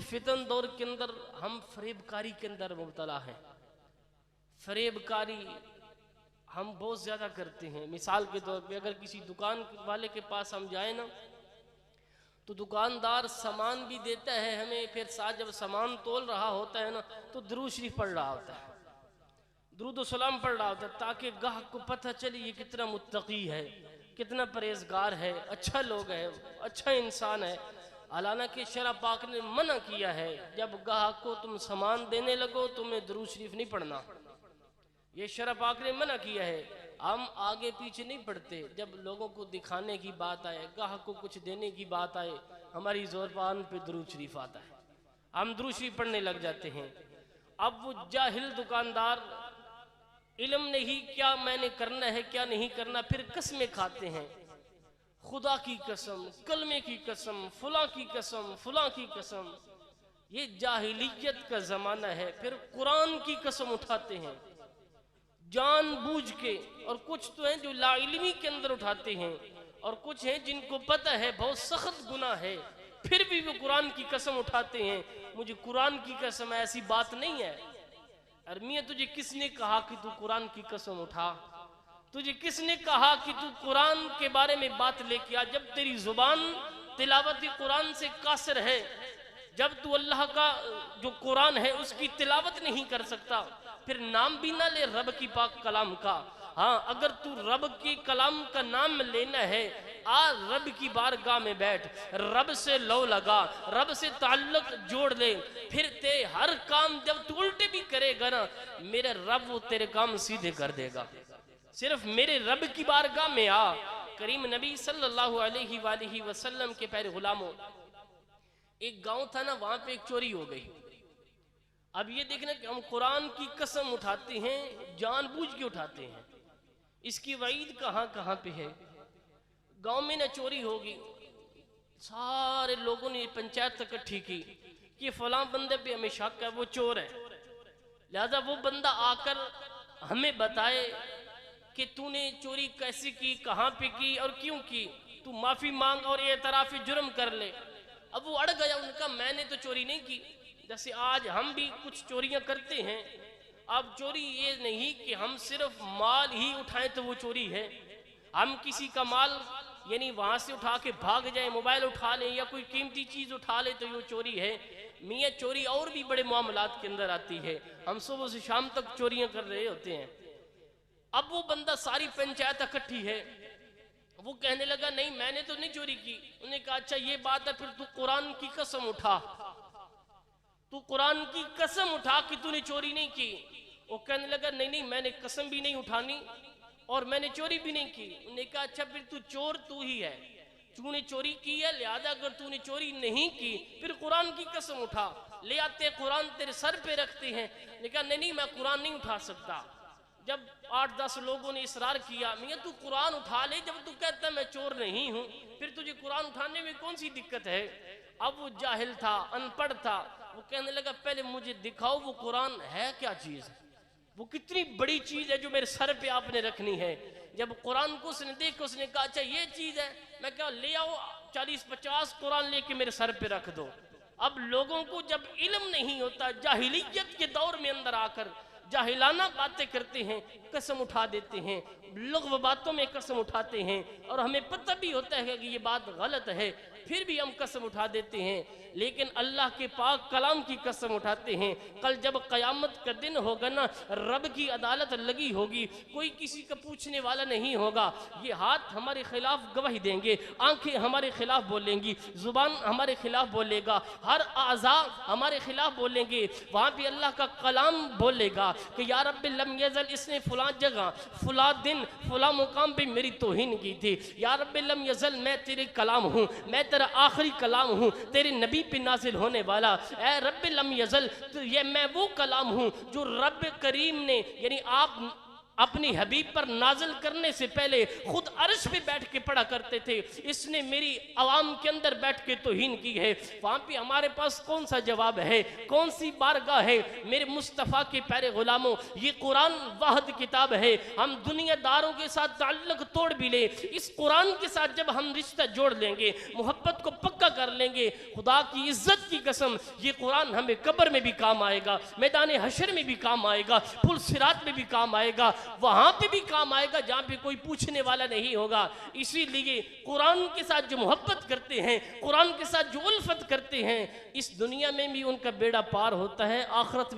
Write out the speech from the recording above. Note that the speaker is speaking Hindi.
फितन दौर के अंदर हम फरेबकारी के अंदर मुब्तला हैं। फरेबकारी हम बहुत ज़्यादा करते हैं। मिसाल के तौर पे अगर किसी दुकान वाले के पास हम जाए ना, तो दुकानदार सामान भी देता है हमें, फिर साथ जब सामान तोल रहा होता है ना तो दुरूद शरीफ पढ़ रहा होता है, दुरूद सलाम पढ़ रहा होता है, ताकि गाहक को पता चले ये कितना मुत्तकी है, कितना परहेजगार है, अच्छा लोग है, अच्छा इंसान है। हालांकि शरअ पाक ने मना किया है, जब गाहक को तुम सामान देने लगो तुम्हें दुरूद शरीफ नहीं पढ़ना, ये शरअ पाक ने मना किया है। हम आगे पीछे नहीं पढ़ते, जब लोगों को दिखाने की बात आए, गाहक को कुछ देने की बात आए, हमारी ज़ुबान पे दुरूद शरीफ आता है, हम दुरूद शरीफ पढ़ने लग जाते हैं। अब वो जाहिल दुकानदार इल्म नहीं क्या मैंने करना है क्या नहीं करना, फिर कसमें खाते हैं, खुदा की कसम, कलमे की कसम, फुला की कसम, फुला की कसम। ये जाहिलियत का ज़माना है। फिर कुरान की कसम उठाते हैं जानबूझ के, और कुछ तो हैं जो लाइल्मी के अंदर उठाते हैं, और कुछ हैं जिनको पता है बहुत सख्त गुनाह है, फिर भी वो कुरान की कसम उठाते हैं। मुझे कुरान की कसम, ऐसी बात नहीं है। अरमिया तुझे किसने कहा कि तू कुरान की कसम उठा? तुझे किसने कहा कि तू कुरान के बारे में बात लेके आ? जब तेरी जुबान तिलावत कुरान से कासिर है, जब तू अल्लाह का जो कुरान है उसकी तिलावत नहीं कर सकता, फिर नाम भी ना ले रब की पाक कलाम का। हाँ, अगर तू रब के कलाम का नाम लेना है, आ रब की बारगाह में बैठ, रब से लो लगा, रब से ताल्लुक जोड़ ले, फिर ते हर काम जब तू उल्टे भी करेगा ना, मेरे रब वो तेरे काम सीधे कर देगा। सिर्फ मेरे रब की बारगाह में आ। करीम नबी सल्लल्लाहु अलैहि वसल्लम के प्यारे गुलामों, एक गांव था ना, वहां पे एक चोरी हो गई। अब ये देखना कि हम कुरान की कसम उठाते हैं, जानबूझ के उठाते हैं, इसकी वईद कहाँ कहाँ पे है। गांव में ना चोरी होगी, सारे लोगों ने पंचायत इकट्ठी की कि फलां बंदे पे हमें शक है, वो चोर है, लिहाजा वो बंदा आकर हमें बताए कि तूने चोरी कैसे की, कहाँ पे की और क्यों की, तू माफी मांग और एतराफ जुर्म कर ले। अब वो अड़ गया, उनका मैंने तो चोरी नहीं की। जैसे आज हम भी कुछ चोरियां करते हैं। अब चोरी ये नहीं कि हम सिर्फ माल ही उठाएं तो वो चोरी है, हम किसी का माल यानी वहां से उठा के भाग जाए, मोबाइल उठा ले या कोई कीमती चीज उठा ले तो ये चोरी है। मियाँ चोरी और भी बड़े मामलात के अंदर आती है, हम सुबह से शाम तक चोरियां कर रहे होते हैं। अब वो बंदा, सारी पंचायत इकट्ठी है, वो कहने लगा नहीं मैंने तो नहीं चोरी की। उन्होंने कहा अच्छा ये बात है, फिर तू कुरान की कसम उठा, तू कुरान की कसम उठा कि तूने चोरी नहीं की। वो कहने लगा नहीं नहीं मैंने कसम भी नहीं उठानी और मैंने चोरी भी नहीं की। उन्होंने कहा अच्छा फिर तू चोर तू ही है, तूने चोरी की है, लिहाजा अगर तूने चोरी नहीं की फिर कुरान की कसम उठा। ले आते कुरान तेरे सर पे रखते हैं। ने कहा नहीं नहीं मैं कुरान नहीं उठा सकता। जब 8-10 लोगों ने इसरार किया, मियाँ तू कुरान उठा ले, जब तू कहता मैं चोर नहीं हूँ फिर तुझे कुरान उठाने में कौन सी दिक्कत है। अब वो जाहिल था, अनपढ़ था, वो कहने लगा पहले मुझे दिखाओ वो कुरान है क्या चीज़, वो कितनी बड़ी चीज़ है जो मेरे सर पे आपने रखनी है। जब कुरान को उसने देखा, उसने कहा अच्छा ये चीज़ है। मैं कहा ले आओ 40-50 कुरान लेके मेरे सर पे रख दो। अब लोगों को जब इल्म नहीं होता, जाहिलियत के दौर में अंदर आकर जाहिलाना बातें करते हैं, कसम उठा देते हैं, लग़्व बातों में कसम उठाते हैं, और हमें पता भी होता है कि ये बात गलत है, फिर भी हम कसम उठा देते हैं। लेकिन अल्लाह के पाक कलाम की कसम उठाते हैं। कल जब क़यामत का दिन होगा ना, रब की अदालत लगी होगी, कोई किसी का पूछने वाला नहीं होगा। ये हाथ हमारे खिलाफ गवाही देंगे, आंखें हमारे खिलाफ बोलेंगी, जुबान हमारे खिलाफ बोलेगा, हर आज़ा हमारे खिलाफ बोलेंगे। वहाँ भी अल्लाह का कलाम बोलेगा कि या रब्बी लम यज़ल, इसने फलां जगह फलां दिन फलां मुकाम पे मेरी तौहीन की थी। या रब्बी लम यज़ल, मैं तेरे कलाम हूँ, मैं तेरा आखिरी कलाम हूँ, तेरे नबी पे नाजिल होने वाला। ए रब्बी लम यज़ल, तो ये मैं वो कलाम हूँ जो रब करीम ने यानी आप अपनी हबीब पर नाजिल करने से पहले खुद अर्श पे बैठ के पढ़ा करते थे। इसने मेरी आवाम के अंदर बैठ के तौहीन की है। वहाँ पे हमारे पास कौन सा जवाब है, कौन सी बारगाह है? मेरे मुस्तफ़ा के प्यारे गुलामों, ये कुरान वाहिद किताब है। हम दुनियादारों के साथ ताल्लुक तोड़ भी ले, इस कुरान के साथ जब हम रिश्ता जोड़ लेंगे, मोहब्बत को पक्का कर लेंगे, खुदा की इज्जत की कसम ये कुरान हमें कब्र में भी काम आएगा, मैदान हशर में भी काम आएगा, पुल सिरात में भी काम आएगा, वहां पे भी काम आएगा जहां पे कोई पूछने वाला नहीं होगा। इसीलिए कुरान के साथ जो मोहब्बत करते हैं, कुरान के साथ जो उल्फत करते हैं, इस दुनिया में भी उनका बेड़ा पार होता है, आखिरत में